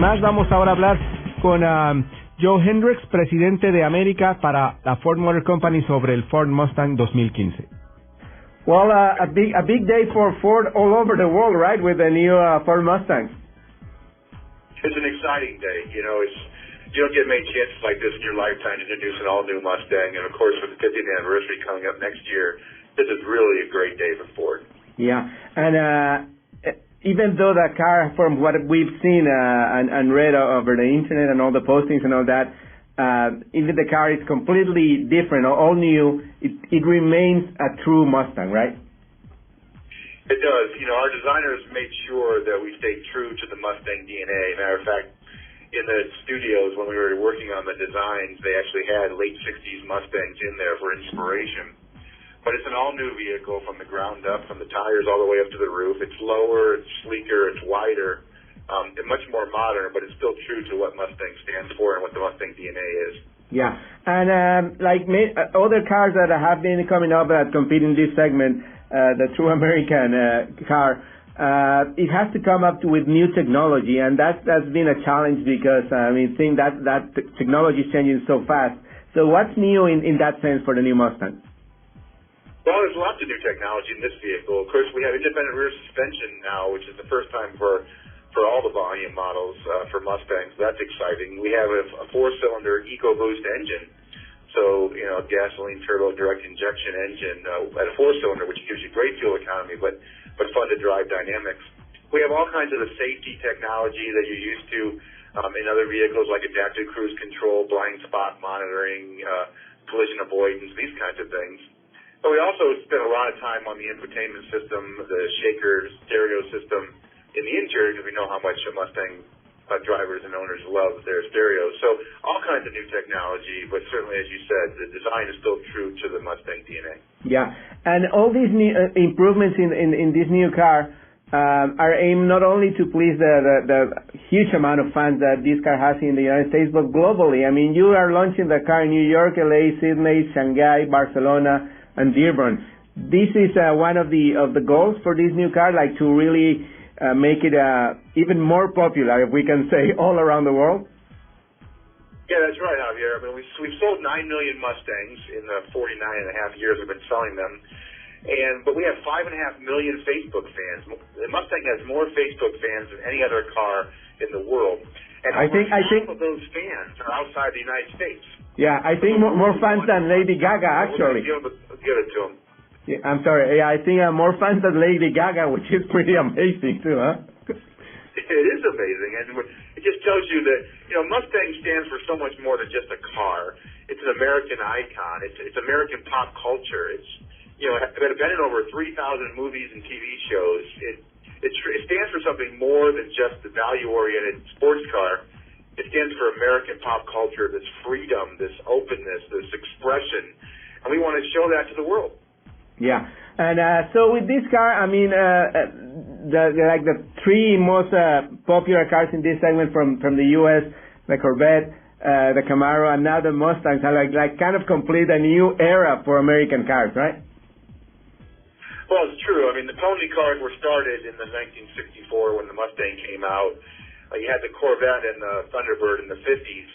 más. Vamos ahora a hablar con Joe Hindrichs, presidente de América para la Ford Motor Company, sobre el Ford Mustang 2015. Well, a big day for Ford all over the world, right, with the new Ford Mustang. It's an exciting day. You know, you don't get many chances like this in your lifetime to introduce an all-new Mustang, and of course, with the 50th anniversary coming up next year, this is really a great day for Ford. Yeah, and even though the car, from what we've seen and read over the internet and all the postings and all that, even the car is completely different, all new, it remains a true Mustang, right? It does. You know, our designers made sure that we stayed true to the Mustang DNA. Matter of fact, in the studios when we were working on the designs, they actually had late 60s Mustangs in there for inspiration. But it's an all-new vehicle from the ground up, from the tires all the way up to the roof. It's lower, it's sleeker, it's wider, and much more modern, but it's still true to what Mustang stands for and what the Mustang DNA is. Yeah, and like other cars that have been coming up that compete in this segment, the true American car, it has to come up with new technology, and that's been a challenge because, seeing that technology is changing so fast. So what's new in that sense for the new Mustang? Well, there's lots of new technology in this vehicle. Of course, we have independent rear suspension now, which is the first time for all the volume models for Mustangs. That's exciting. We have a four-cylinder EcoBoost engine, so, you know, gasoline turbo direct injection engine at a four-cylinder, which gives you great fuel economy, but fun to drive dynamics. We have all kinds of the safety technology that you're used to in other vehicles, like adaptive cruise control, blind spot monitoring, collision avoidance, these kinds of things. But we also spent a lot of time on the infotainment system, the shaker stereo system in the interior, because we know how much Mustang drivers and owners love their stereos. So all kinds of new technology, but certainly, as you said, the design is still true to the Mustang DNA. Yeah, and all these new improvements in this new car are aimed not only to please the huge amount of fans that this car has in the United States, but globally. I mean, you are launching the car in New York, LA, Sydney, Shanghai, Barcelona, and Dearborn. This is one of the goals for this new car, like to really make it even more popular, if we can say, all around the world. Yeah, that's right, Javier. I mean, we've sold 9 million Mustangs in the 49 and a half years we've been selling them, but we have 5.5 million Facebook fans. The Mustang has more Facebook fans than any other car in the world, and I think half of those fans are outside the United States. Yeah, I think more fans than Lady Gaga, actually. Give it to them. Yeah, I'm sorry. Yeah, I think more fans than Lady Gaga, which is pretty amazing too, huh? It is amazing, and it just tells you that, you know, Mustang stands for so much more than just a car. It's an American icon. It's American pop culture. It's, you know, been in over 3,000 movies and TV shows. It stands for something more than just the value-oriented sports car. It stands for American pop culture, this freedom, this openness, this expression, and we want to show that to the world. Yeah, and so with this car, I mean, the three most popular cars in this segment from the U.S., the Corvette, the Camaro, and now the Mustangs are like kind of complete a new era for American cars, right? Well, it's true. I mean, the pony cars were started in the 1964 when the Mustang came out. You had the Corvette and the Thunderbird in the 50s,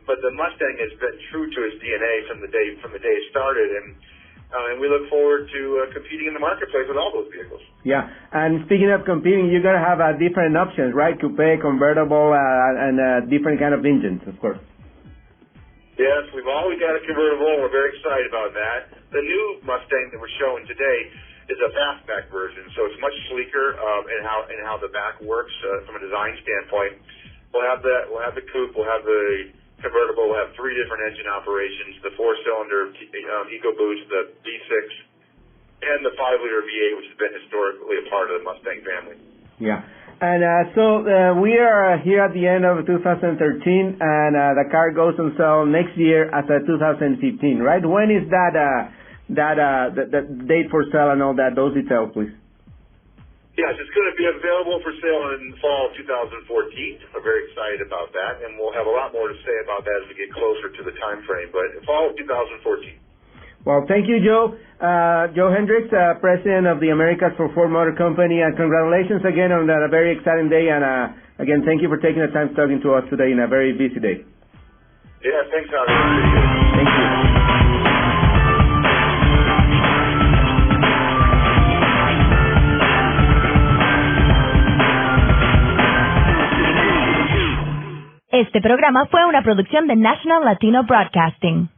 but the Mustang has been true to its DNA from the day it started, and we look forward to competing in the marketplace with all those vehicles. Yeah, and speaking of competing, you're going to have different options, right? Coupe, convertible, and different kind of engines, of course. Yes, we've always got a convertible, and we're very excited about that. The new Mustang that we're showing today is a fastback version, so it's much sleeker in how the back works from a design standpoint. We'll have the coupe, we'll have the convertible, we'll have three different engine operations: the four-cylinder EcoBoost, the V6, and the 5-liter V8, which has been historically a part of the Mustang family. Yeah, and so we are here at the end of 2013, and the car goes on sale next year as a 2015, right? When is the date for sale and all that, those details, please? Yes, it's going to be available for sale in the fall of 2014. We're very excited about that, and we'll have a lot more to say about that as we get closer to the time frame, but fall of 2014. Well, thank you, Joe. Joe Hindrichs, President of the Americas for Ford Motor Company, and congratulations again on that very exciting day. And again, thank you for taking the time talking to us today in a very busy day. Yeah, thanks, Javi. Thank you. Este programa fue una producción de National Latino Broadcasting.